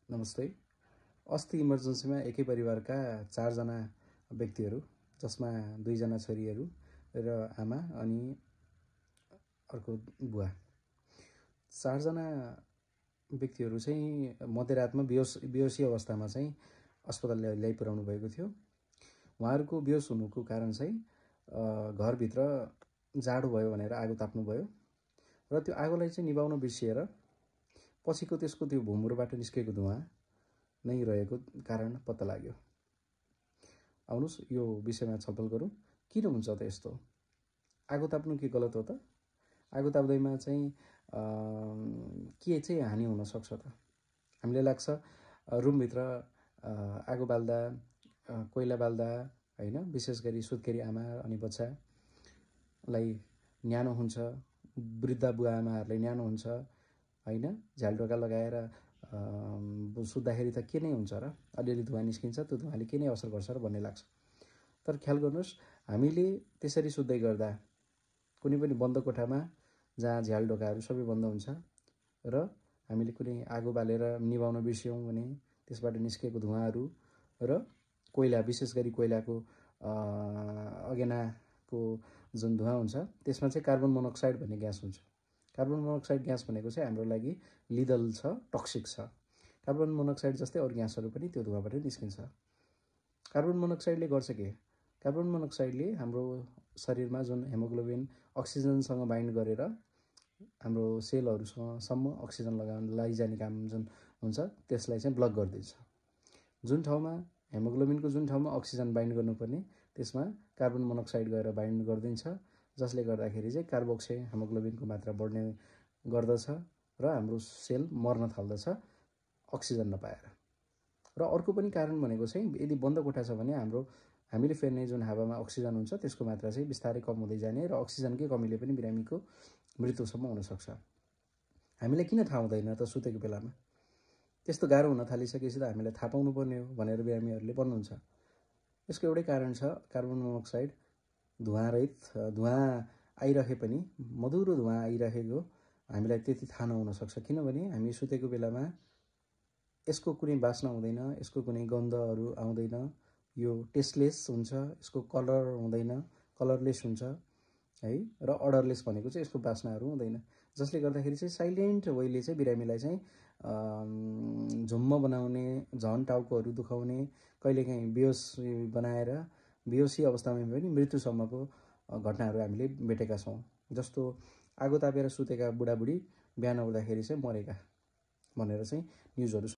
नमस्ते। अस्ति इमर्जेन्सीमा एकै परिवारका 4 जना व्यक्तिहरू जसमा 2 जना छोरीहरू र आमा अनि अर्को बुवा 4 जना व्यक्तिहरू चाहिँ मध्यरातमा बेहोसी अवस्थामा चाहिँ अस्पताल ल्याइपुर्याउनु भएको थियो। उहाँहरूको बेहोस हुनुको कारण चाहिँ घरभित्र जाडो भयो भनेर आगो ताप्नु भयो र त्यो आगोलाई चाहिँ निभाउन बिर्सिएर पछिको त्यसको त्यो भुमुरबाट निस्केको धुवा नै रहेको कारण पत्ता लाग्यो। आउनुस् यो विषयमा छलफल गरौँ। किन हुन्छ त यस्तो? आगो ताप्नु के गलत हो त? आगो ताप्दैमा चाहिँ के चाहिँ हानि हुन सक्छ त? हामीलाई लाग्छ रुमभित्र आगो बाल्दा कोइला बाल्दा हैन, विशेष गरी सुत्केरी आमा अनि बच्चालाई न्यानो हुन्छ, वृद्ध बुवा आमाहरूलाई न्यानो हुन्छ हैन, झ्यालडोका लगाएर सुत्दाखेरि त के नै हुन्छ र? अलिअलि धुवा निस्किन्छ, त्यो धुवाले के नै असर गर्छ र भन्ने लाग्छ। तर ख्याल गर्नुहोस्, हामीले त्यसरी सुत्दै गर्दा कुनै पनि बन्द कोठामा जहाँ झ्यालडोकाहरू सबै बन्द हुन्छ र हामीले कुनै आगो बालेर निभाउन बिर्स्यौँ भने त्यसबाट निस्केको धुवाहरू र कोइला, विशेष गरी कोइलाको अगेनाको जुन धुवा हुन्छ त्यसमा चाहिँ कार्बन मोनोक्साइड भन्ने ग्यास हुन्छ। कार्बन मोनोक्साइड ग्यास भनेको चाहिँ हाम्रो लागि लिदल छ, टक्सिक छ। कार्बन मोनोक्साइड जस्तै अरू ग्यासहरू पनि त्यो धुवाबाट निस्किन्छ। कार्बन मोनोक्साइडले गर्छ के? कार्बन मोनोक्साइडले हाम्रो शरीरमा जुन हेमोग्लोबिन अक्सिजनसँग बाइन्ड गरेर हाम्रो सेलहरूसम्म अक्सिजन लैजाने काम जुन हुन्छ त्यसलाई चाहिँ ब्लक गरिदिन्छ। जुन ठाउँमा हेमोग्लोबिनको जुन ठाउँमा अक्सिजन बाइन्ड गर्नुपर्ने त्यसमा कार्बन मोनोक्साइड गएर बाइन्ड गरिदिन्छ, जसले गर्दाखेरि चाहिँ कार्बोक्से हेमोग्लोबिनको मात्रा बढ्ने गर्दछ र हाम्रो सेल मर्न थाल्दछ अक्सिजन नपाएर। र अर्को पनि कारण भनेको चाहिँ यदि बन्द कोठा छ भने हामीले फेर्ने जुन हावामा अक्सिजन हुन्छ त्यसको मात्रा चाहिँ बिस्तारै कम हुँदै जाने र अक्सिजनकै कमीले पनि बिरामीको मृत्युसम्म हुन सक्छ। हामीलाई किन थाहा हुँदैन त सुतेको बेलामा? त्यस्तो गाह्रो हुन थालिसकेपछि त हामीलाई थाहा पाउनु पर्ने हो भनेर बिरामीहरूले भन्नुहुन्छ। यसको एउटै कारण छ, कार्बन मोनोक्साइड धुवा आइरहे पनि मधुरो धुवा आइरहेको हामीलाई त्यति थाहा नहुन सक्छ, किनभने हामी सुतेको बेलामा यसको कुनै बास्ना हुँदैन, यसको कुनै गन्धहरू आउँदैन, यो टेस्टलेस हुन्छ, यसको कलर हुँदैन, कलरलेस हुन्छ है, र अडरलेस भनेको चाहिँ यसको बास्नाहरू हुँदैन, जसले गर्दाखेरि चाहिँ साइलेन्ट वेले चाहिँ बिरामीलाई चाहिँ झुम्म बनाउने, झन टाउकोहरू दुखाउने, कहिलेकाहीँ बेहोस बनाएर बेहोसी अवस्थामा पनि मृत्युसम्मको घटनाहरू हामीले भेटेका छौँ। जस्तो आगो तापेर सुतेका बुढाबुढी बिहान उठ्दाखेरि चाहिँ मरेका भनेर चाहिँ न्युजहरू